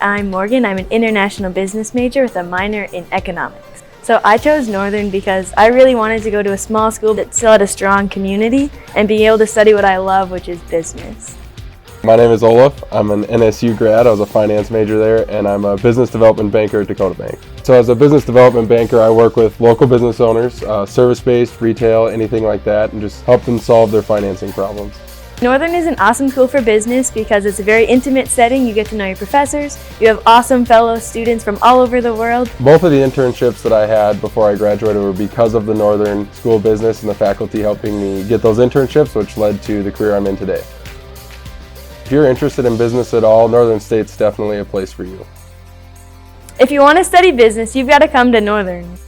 I'm Morgan. I'm an international business major with a minor in economics. So I chose Northern because I really wanted to go to a small school that still had a strong community and be able to study what I love, which is business. My name is Olaf. I'm an NSU grad. I was a finance major there, and I'm a business development banker at Dakota Bank. So as a business development banker, I work with local business owners, service-based, retail, anything like that, and just help them solve their financing problems. Northern is an awesome school for business because it's a very intimate setting. You get to know your professors. You have awesome fellow students from all over the world. Both of the internships that I had before I graduated were because of the Northern School of Business and the faculty helping me get those internships, which led to the career I'm in today. If you're interested in business at all, Northern State's definitely a place for you. If you want to study business, you've got to come to Northern.